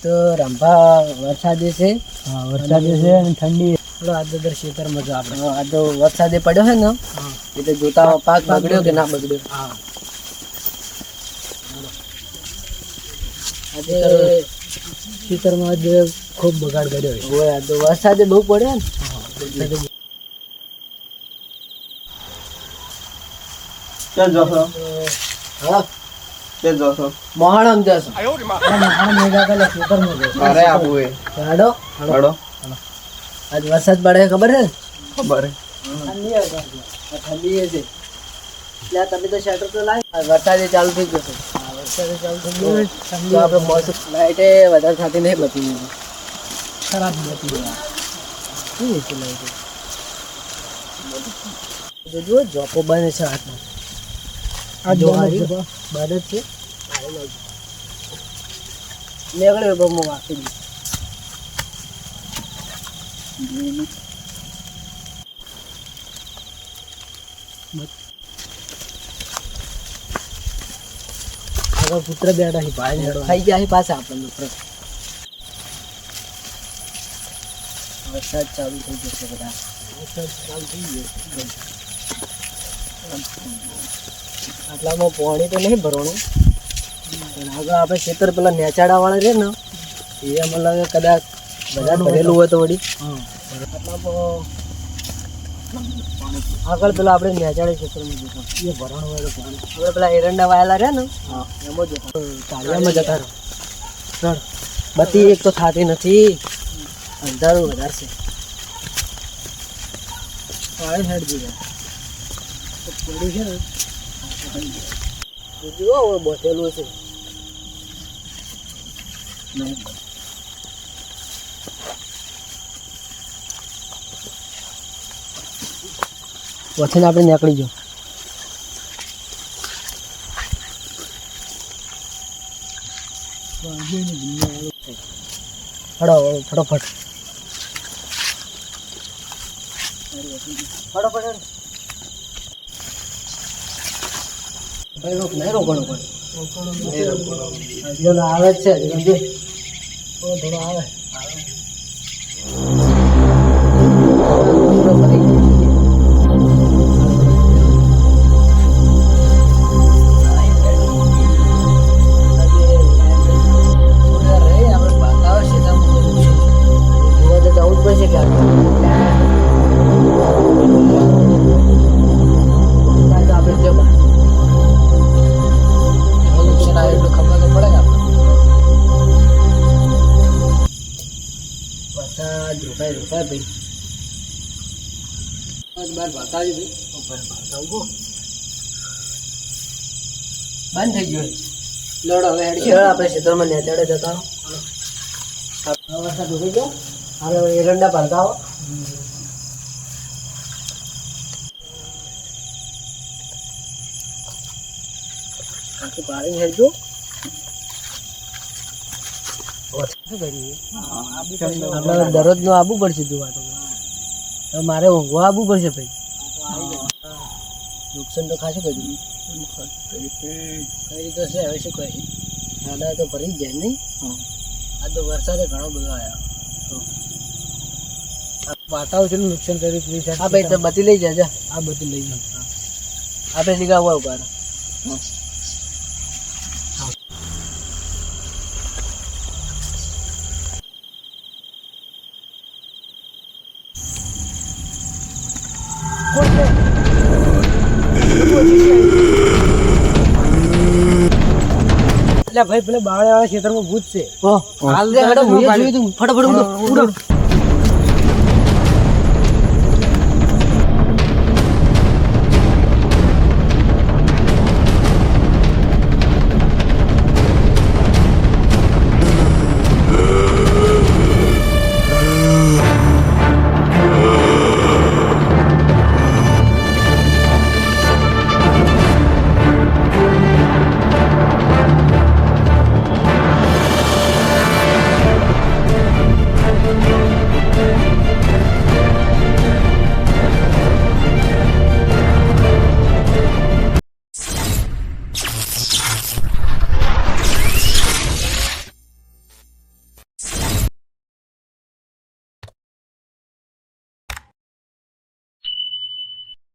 તો રંભા વરસાદે છે. હા વરસાદે છે અને ઠંડી. આજ તો ખેતર મજા આપણે આ તો વરસાદે પડ્યો છે ને એટલે જોતા પાક બગડ્યો કે ના બગડ્યો. હા આજે ખેતરમાં જ ખૂબ બગાડ કર્યો છે. હોય આ તો વરસાદે બહુ પડ્યો ને. ક્યાં જશો? હા ક્યાં જશો? મોહાણમ જશો. ખેતરમાં મારે આવું હે. હાડો હળો આજ વરસાદ પડે ખબર છે ને? ખબર હે. ઠંડી છે એટલે આ તમે તો શટર તો લાવી વરસાદે ચાલુ થઈ જશે. વરસાદે ચાલુ થઈ તો ગયો. આપણે મોસમ લાઈટે વધારે થતી નહીં બધી ખરાબ નથી. શું છે લાઈટે જો જોપો બને છે હાથમાં. આ જો બંધ હારી છે. બંધ જ છે. નીકળ્યો બહુ હું વાપરી દઉં. આગળ પુત્ર બેઠા છે ભાઈ હેડો. ખાઈ ગયા છે પાછા આપણને વરસાદ ચાલુ થઈ જશે બધા. વરસાદ ચાલુ થઈ ગયો. આટલામાં પાણી તો નહીં ભરવાનું પણ આગળ આપણે ખેતર પેલા નેચાડા વાળા છે ને એ મતલબ કદાચ બધા ભરેલું હોય તો વળી હા આટલામાં આગળ પેલા આપણે નેચાડે ખેતરમાં જતા એ ભરણ હોય તો પાણી. આપણે પેલા એરંડા વાયેલા રહ્યા ને હા એમાં જતા ચાળિયામાં જતા રહો. ચડ બધી એક તો થતી નથી અંધારું વધારે છે. પાણી હેડ દીધા. પડી છે ને જુઓ હવે બોતેલું છે. પછી આપણે નીકળી જાઓ. હડો ફટોફટ ફટોફટ ભાઈ રોક નહીં રોકવાનું પણ હજુ આવે જ છે હજુ સમજે થોડો આવે. બંધ થઈ ગયો. લડો હવે હેડ છે આપણે ખેતરમાં નેચાડે જતા વરસાદ ઉભી ગયો. હવે એરંડા ભરતા હો. પાણી હેડજો આપણે દરરોજ નું આવવું પડશે જોવા તો. હવે મારે ઊંઘવા આવવું પડશે ભાઈ. નુકસાન તો ખાસું કર્યું. કઈ તો છે હવે શું કહી દાદા તો ભરી જ જાય નહીં. આ તો વરસાદે ઘણો બધો આવ્યો. વાતાવરણ કેટલું નુકસાન કર્યું પ્લીઝ. આ ભાઈ તો બધી લઈ જાય આ બધું લઈ જાઓ. આપણે લીગા હોય ઉપર એટલે ભાઈ પેલા બાવળિયા વાળા ખેતરમાં ભૂત છે. હાલ રે હેડો હું જોયું તું ફટાફટ ઉડો.